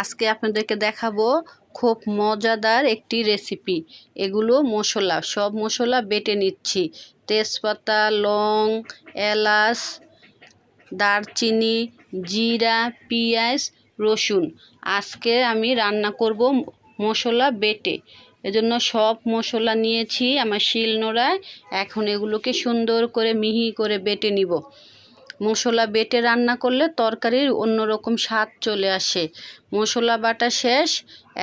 আজকে আপনাদেরকে দেখাবো খুব মজাদার একটি রেসিপি। এগুলো মশলা, সব মশলা বেটে নিচ্ছি। তেজপাতা, লং, এলাচ, দারচিনি, জিরা, পেঁয়াজ, রসুন। আজকে আমি রান্না করব মশলা বেটে। এজন্য সব মশলা নিয়েছি আমার শিলনোড়ায়। এখন এগুলোকে সুন্দর করে মিহি করে বেটে নিব। মশলা বেটে রান্না করলে তরকারির অন্যরকম স্বাদ চলে আসে। মশলা বাটা শেষ।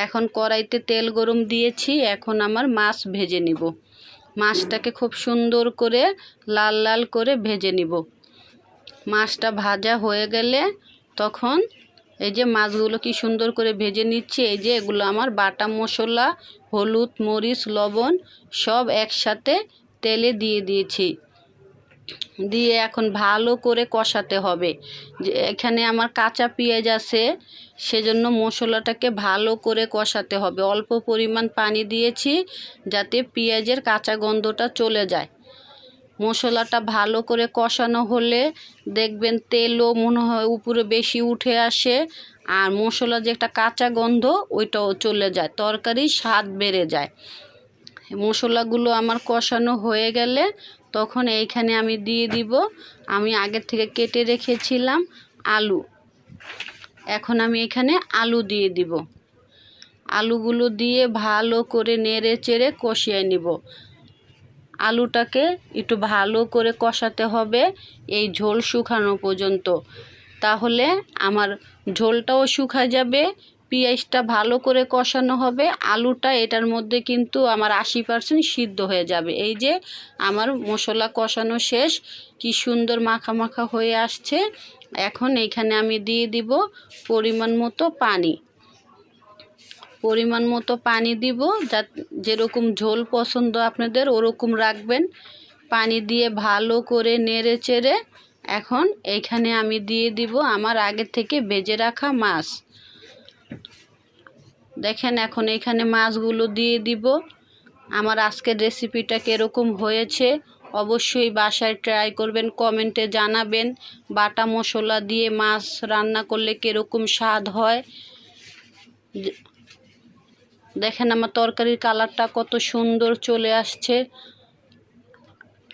এখন কড়াইতে তেল গরম দিয়েছি। এখন আমার মাছ ভেজে নিব। মাছটাকে খুব সুন্দর করে লাল লাল করে ভেজে নিব। মাছটা ভাজা হয়ে গেলে তখন এই যে মাছগুলো কি সুন্দর করে ভেজে নিচ্ছি। এই যে এগুলো আমার বাটা মশলা, হলুদ, মরিচ, লবণ সব একসাথে তেলে দিয়ে দিয়েছি। দিয়ে এখন ভালো করে কষাতে হবে। যে এখানে আমার কাঁচা পেঁয়াজ আছে, সেজন্য মশলাটাকে ভালো করে কষাতে হবে। অল্প পরিমাণ পানি দিয়েছি যাতে পেঁয়াজের কাঁচা গন্ধটা চলে যায়। মশলাটা ভালো করে কষানো হলে দেখবেন তেলও মনে হয় উপরে বেশি উঠে আসে, আর মশলা যে একটা কাঁচা গন্ধ ওইটাও চলে যায়, তরকারির স্বাদ বেড়ে যায়। মশলাগুলো আমার কষানো হয়ে গেলে তখন এইখানে আমি দিয়ে দিব আমি আগের থেকে কেটে রেখেছিলাম আলু। এখন আমি এখানে আলু দিয়ে দিব। আলুগুলো দিয়ে ভালো করে নেড়ে চেড়ে কষিয়ে নিব। আলুটাকে একটু ভালো করে কষাতে হবে এই ঝোল শুকানো পর্যন্ত। তাহলে আমার ঝোলটাও শুকায় যাবে, পেঁয়াজটা ভালো করে কষানো হবে, আলুটা এটার মধ্যে কিন্তু আমার 80% সিদ্ধ হয়ে যাবে। এই যে আমার মশলা কষানো শেষ, কি সুন্দর মাখা মাখা হয়ে আসছে। এখন এইখানে আমি দিয়ে দিব পরিমাণ মতো পানি। পরিমাণ মতো পানি দিব, যেরকম ঝোল পছন্দ আপনাদের ওরকম রাখবেন। পানি দিয়ে ভালো করে নেড়ে চেড়ে এখন এইখানে আমি দিয়ে দিব আমার আগে থেকে ভেজে রাখা মাছ। দেখেন এখন এখানে মাছগুলো দিয়ে দিব। আমার আজকের রেসিপিটা কীরকম হয়েছে অবশ্যই বাসায় ট্রাই করবেন, কমেন্টে জানাবেন। বাটা মশলা দিয়ে মাছ রান্না করলে কীরকম স্বাদ হয়। দেখেন আমার তরকারির কালারটা কত সুন্দর চলে আসছে।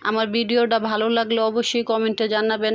আমার ভিডিওটা ভালো লাগলে অবশ্যই কমেন্টে জানাবেন।